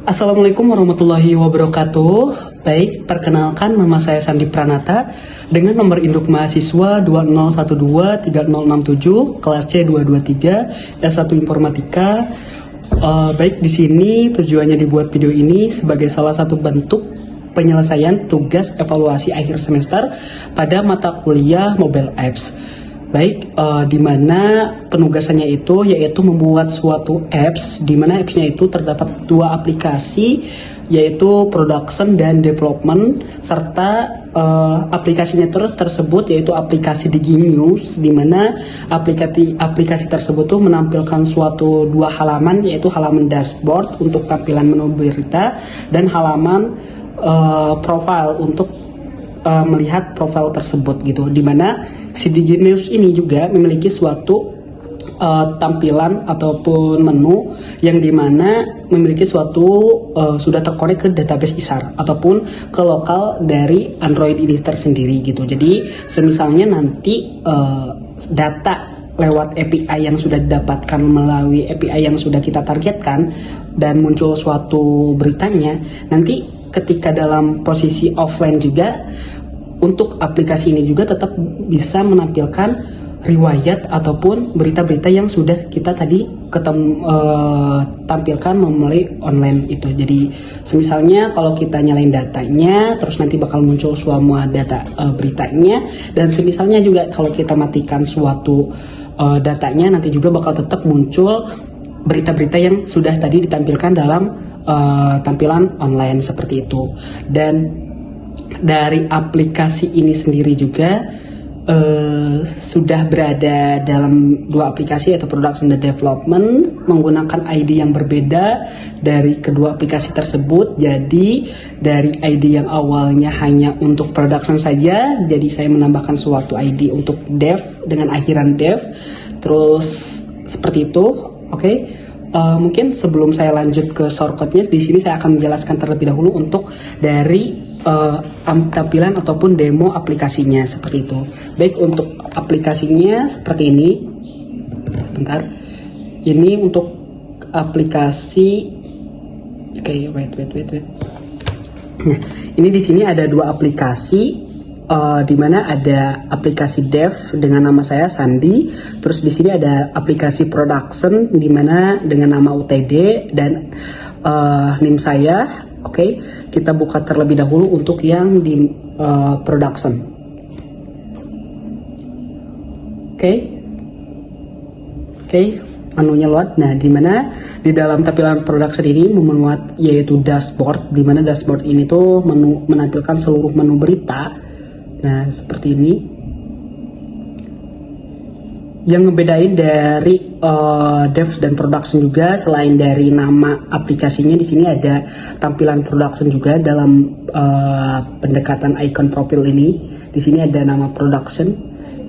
Assalamualaikum warahmatullahi wabarakatuh. Baik, perkenalkan nama saya Sandi Pranata dengan nomor induk mahasiswa 20123067 kelas C223 S1 Informatika. Baik, di sini tujuannya dibuat video ini sebagai salah satu bentuk penyelesaian tugas evaluasi akhir semester pada mata kuliah Mobile Apps. Baik, di mana penugasannya itu yaitu membuat suatu apps, di mana appsnya itu terdapat dua aplikasi, yaitu production dan development, serta aplikasinya tersebut yaitu aplikasi DigiNews, di mana aplikasi tersebut tuh menampilkan suatu dua halaman, yaitu halaman dashboard untuk tampilan menu berita dan halaman profile untuk melihat profil tersebut gitu, dimana si DigiNews ini juga memiliki suatu tampilan ataupun menu yang dimana memiliki suatu sudah terkonek ke database ISAR ataupun ke lokal dari Android ini tersendiri gitu. Jadi semisalnya nanti data lewat API yang sudah didapatkan melalui API yang sudah kita targetkan dan muncul suatu beritanya, nanti ketika dalam posisi offline juga untuk aplikasi ini juga tetap bisa menampilkan riwayat ataupun berita-berita yang sudah kita tadi tampilkan melalui online itu. Jadi semisalnya kalau kita nyalain datanya, terus nanti bakal muncul semua data beritanya, dan semisalnya juga kalau kita matikan suatu datanya, nanti juga bakal tetap muncul berita-berita yang sudah tadi ditampilkan dalam tampilan online seperti itu. Dan dari aplikasi ini sendiri juga sudah berada dalam dua aplikasi, yaitu production dan development, menggunakan ID yang berbeda dari kedua aplikasi tersebut. Jadi dari ID yang awalnya hanya untuk production saja, jadi saya menambahkan suatu ID untuk dev dengan akhiran dev, terus seperti itu. Oke. Mungkin sebelum saya lanjut ke shortcutnya, di sini saya akan menjelaskan terlebih dahulu untuk dari tampilan ataupun demo aplikasinya seperti itu. Baik, untuk aplikasinya seperti ini. Sebentar. Ini untuk aplikasi. Oke, wait. Nah, ini di sini ada dua aplikasi. Di mana ada aplikasi dev dengan nama saya Sandi, terus di sini ada aplikasi production di mana dengan nama UTD dan NIM saya. Oke, kita buka terlebih dahulu untuk yang di production. Oke, menunya load. Nah, di mana di dalam tampilan production ini memuat yaitu dashboard, di mana dashboard ini tuh menampilkan seluruh menu berita. Nah, seperti ini. Yang ngebedain dari dev dan production juga, selain dari nama aplikasinya, di sini ada tampilan production juga dalam pendekatan icon profil ini. Di sini ada nama production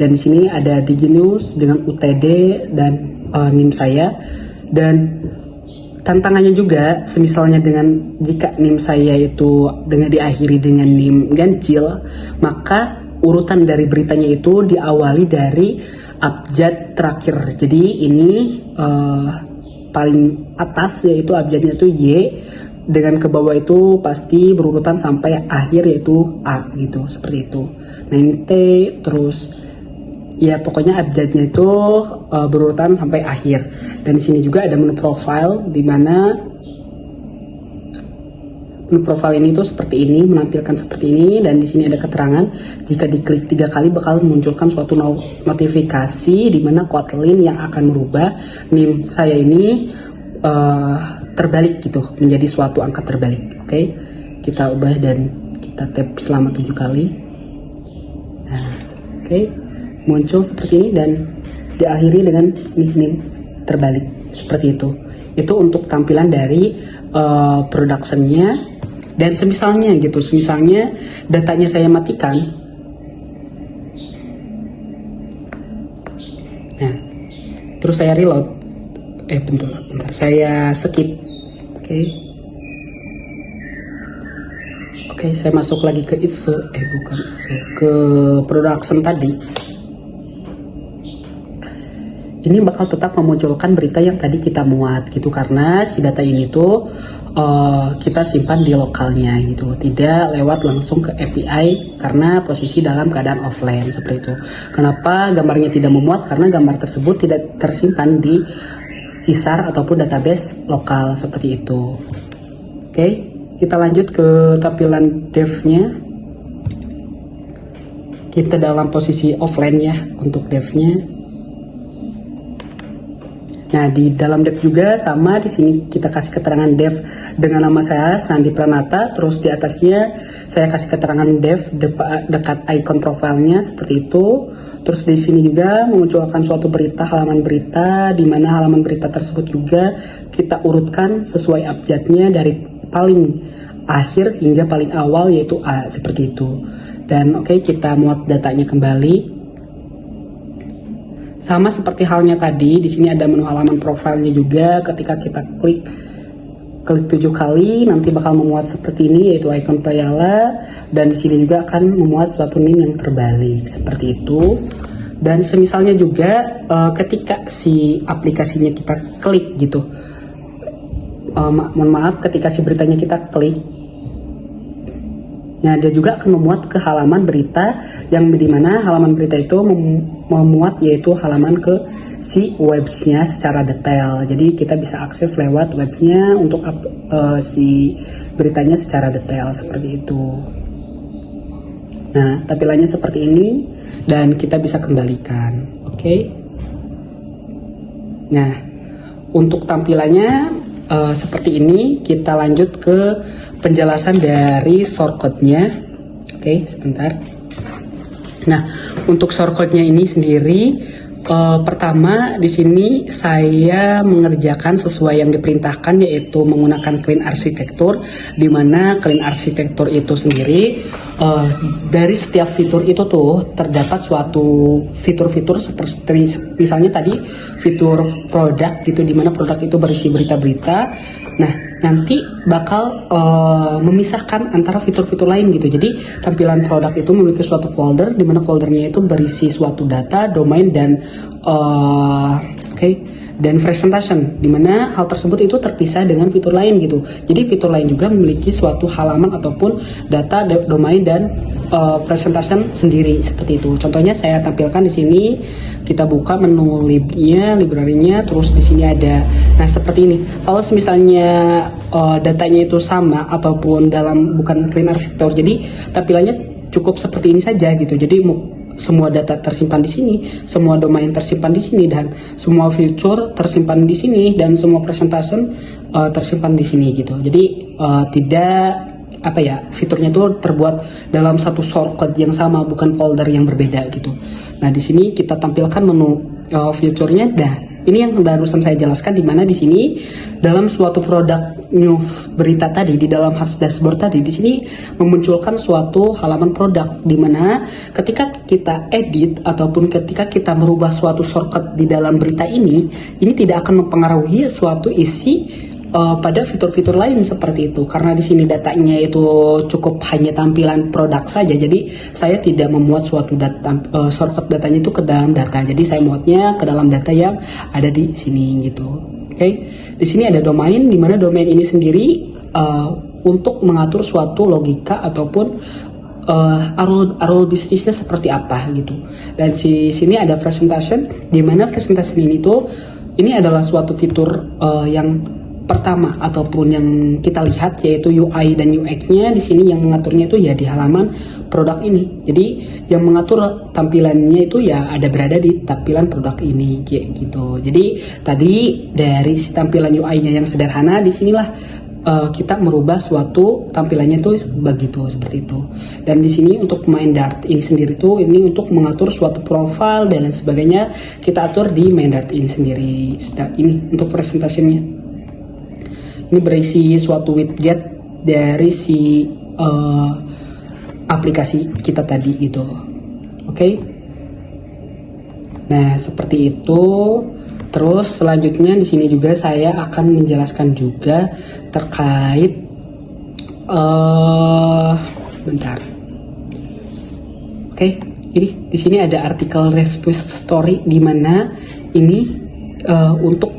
dan di sini ada DigiNews dengan UTD dan NIM saya. Dan tantangannya juga, semisalnya dengan jika NIM saya itu dengan diakhiri dengan NIM ganjil, maka urutan dari beritanya itu diawali dari abjad terakhir. Jadi ini paling atas yaitu abjadnya itu Y, dengan ke bawah itu pasti berurutan sampai akhir yaitu A gitu, seperti itu. Nah, ini T, terus ya pokoknya abjadnya itu berurutan sampai akhir. Dan di sini juga ada menu profile, di mana menu profile ini tuh seperti ini, menampilkan seperti ini. Dan di sini ada keterangan, jika diklik 3 kali bakal munculkan suatu notifikasi di mana Kotlin yang akan merubah NIM saya ini terbalik gitu, menjadi suatu angka terbalik. Oke, kita ubah dan kita tap selama 7 kali. Nah, oke, muncul seperti ini dan diakhiri dengan NIM terbalik seperti itu. Itu untuk tampilan dari productionnya. Dan semisalnya gitu, semisalnya datanya saya matikan. Nah, terus saya reload. Bentar, saya skip. Oke, saya masuk lagi ke ke production tadi. Ini bakal tetap memunculkan berita yang tadi kita muat gitu, karena si data ini tuh kita simpan di lokalnya gitu, tidak lewat langsung ke API karena posisi dalam keadaan offline seperti itu. Kenapa gambarnya tidak memuat? Karena gambar tersebut tidak tersimpan di ISAR ataupun database lokal seperti itu. Oke, kita lanjut ke tampilan dev-nya. Kita dalam posisi offline ya untuk dev-nya. Nah, di dalam dev juga sama, di sini kita kasih keterangan dev dengan nama saya Sandi Pranata, terus di atasnya saya kasih keterangan dev dekat icon profilnya seperti itu. Terus di sini juga memunculkan suatu berita, halaman berita, di mana halaman berita tersebut juga kita urutkan sesuai abjadnya dari paling akhir hingga paling awal, yaitu A seperti itu. Dan oke, kita muat datanya kembali. Sama seperti halnya tadi, di sini ada menu halaman profilnya juga. Ketika kita klik 7 kali, nanti bakal memuat seperti ini, yaitu icon Payala. Dan di sini juga akan memuat suatu NIM yang terbalik seperti itu. Dan semisalnya juga ketika si aplikasinya kita klik gitu, mohon maaf, ketika si beritanya kita klik, nah, dia juga akan memuat ke halaman berita yang dimana halaman berita itu memuat yaitu halaman ke si websnya secara detail. Jadi kita bisa akses lewat webnya untuk si beritanya secara detail seperti itu. Nah, tampilannya seperti ini dan kita bisa kembalikan. Oke. Nah, untuk tampilannya seperti ini. Kita lanjut ke penjelasan dari shortcode-nya. Oke, sebentar. Nah, untuk shortcode-nya ini sendiri, pertama di sini saya mengerjakan sesuai yang diperintahkan, yaitu menggunakan clean arsitektur, di mana clean arsitektur itu sendiri dari setiap fitur itu tuh terdapat suatu fitur-fitur seperti misalnya tadi fitur produk gitu, di mana produk itu berisi berita-berita. Nah, nanti bakal memisahkan antara fitur-fitur lain gitu. Jadi tampilan produk itu memiliki suatu folder, di mana foldernya itu berisi suatu data, domain, dan dan presentation, di mana hal tersebut itu terpisah dengan fitur lain gitu. Jadi fitur lain juga memiliki suatu halaman ataupun data, domain, dan presentation sendiri seperti itu. Contohnya saya tampilkan di sini. Kita buka menu libnya, library-nya, terus di sini ada. Nah, seperti ini. Kalau misalnya datanya itu sama ataupun dalam bukan clean arsitektur, jadi tampilannya cukup seperti ini saja gitu. Jadi semua data tersimpan di sini, semua domain tersimpan di sini, dan semua feature tersimpan di sini, dan semua presentation tersimpan di sini gitu. Jadi tidak fiturnya itu terbuat dalam satu shortcut yang sama, bukan folder yang berbeda gitu. Nah, di sini kita tampilkan menu fiturnya. Ini yang barusan saya jelaskan, di mana di sini dalam suatu produk news berita tadi, di dalam Hearts dashboard tadi, di sini memunculkan suatu halaman produk, di mana ketika kita edit ataupun ketika kita merubah suatu shortcut di dalam berita ini tidak akan mempengaruhi suatu isi pada fitur-fitur lain seperti itu, karena di sini datanya itu cukup hanya tampilan produk saja. Jadi saya tidak memuat suatu shortcut datanya itu ke dalam data. Jadi saya muatnya ke dalam data yang ada di sini gitu. Oke. Di sini ada domain, di mana domain ini sendiri untuk mengatur suatu logika ataupun arul bisnisnya seperti apa gitu. Dan di sini ada presentation, di mana presentation ini adalah suatu fitur yang pertama ataupun yang kita lihat, yaitu UI dan UX-nya. Di sini yang mengaturnya itu ya di halaman produk ini. Jadi yang mengatur tampilannya itu ya berada di tampilan produk ini kayak gitu. Jadi tadi dari si tampilan UI-nya yang sederhana, di sinilah kita merubah suatu tampilannya tuh begitu seperti itu. Dan di sini untuk main Dart ini sendiri tuh ini untuk mengatur suatu profile dan lain sebagainya, kita atur di main Dart ini sendiri. Ini untuk presentasinya. Ini berisi suatu widget dari si aplikasi kita tadi gitu. Oke. Nah, seperti itu. Terus selanjutnya di sini juga saya akan menjelaskan juga terkait bentar. Oke, ini di sini ada artikel response story, di mana ini untuk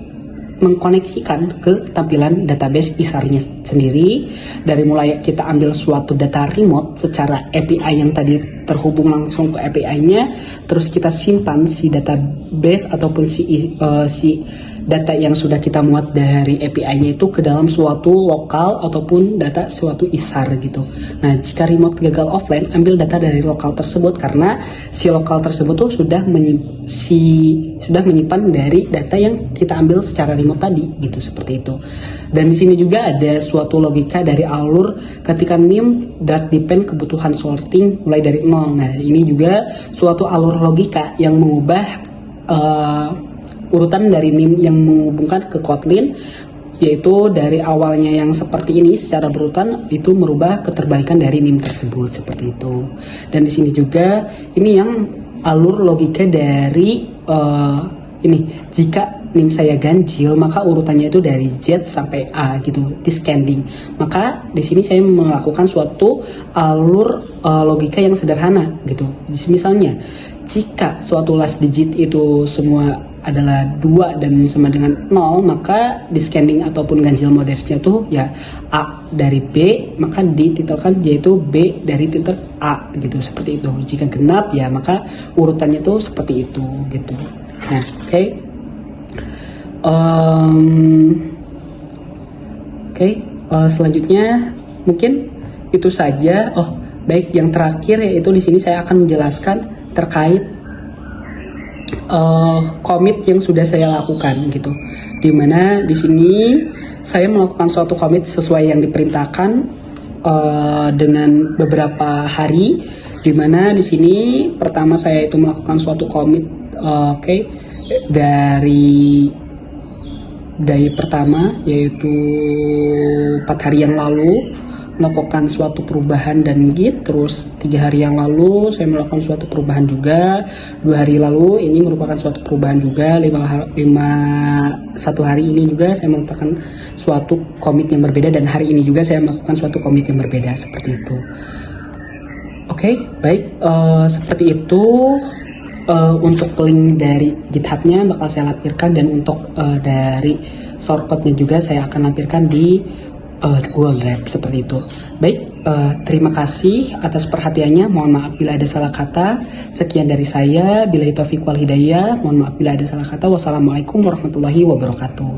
mengkoneksikan ke tampilan database ISAR-nya sendiri. Dari mulai kita ambil suatu data remote secara API yang tadi terhubung langsung ke API-nya, terus kita simpan si database ataupun si data yang sudah kita muat dari API-nya itu ke dalam suatu lokal ataupun data suatu ISAR gitu. Nah, jika remote gagal offline, ambil data dari lokal tersebut karena si lokal tersebut tuh sudah menyimpan dari data yang kita ambil secara remote tadi gitu, seperti itu. Dan di sini juga ada suatu logika dari alur ketika NIM dart depend kebutuhan sorting mulai dari nol. Nah, ini juga suatu alur logika yang mengubah urutan dari NIM yang menghubungkan ke Kotlin, yaitu dari awalnya yang seperti ini secara berurutan itu merubah keterbalikan dari NIM tersebut, seperti itu. Dan di sini juga ini yang alur logika dari ini, jika NIM saya ganjil maka urutannya itu dari Z sampai A gitu, descending. Maka di sini saya melakukan suatu alur logika yang sederhana gitu. Misalnya jika suatu last digit itu semua adalah 2 dan sama dengan 0, maka descending ataupun ganjil modesnya tuh ya A dari B, maka dititelkan yaitu B dari titel A gitu, seperti itu. Jika genap ya maka urutannya tuh seperti itu gitu. Nah, oke. Selanjutnya mungkin itu saja. Oh, baik, yang terakhir yaitu di sini saya akan menjelaskan terkait commit yang sudah saya lakukan gitu. Dimana di sini saya melakukan suatu commit sesuai yang diperintahkan dengan beberapa hari. Dimana di sini pertama saya itu melakukan suatu commit dari pertama yaitu 4 hari yang lalu melakukan suatu perubahan dan git. Terus 3 hari yang lalu saya melakukan suatu perubahan juga, 2 hari lalu ini merupakan suatu perubahan juga, 1 hari ini juga saya melakukan suatu commit yang berbeda, dan hari ini juga saya melakukan suatu commit yang berbeda, seperti itu. Oke, baik, seperti itu. Untuk link dari GitHub-nya bakal saya lampirkan, dan untuk dari shortcut-nya juga saya akan lampirkan di Google Drive, seperti itu. Baik, terima kasih atas perhatiannya. Mohon maaf bila ada salah kata. Sekian dari saya. Billahi taufiq wal hidayah. Mohon maaf bila ada salah kata. Wassalamualaikum warahmatullahi wabarakatuh.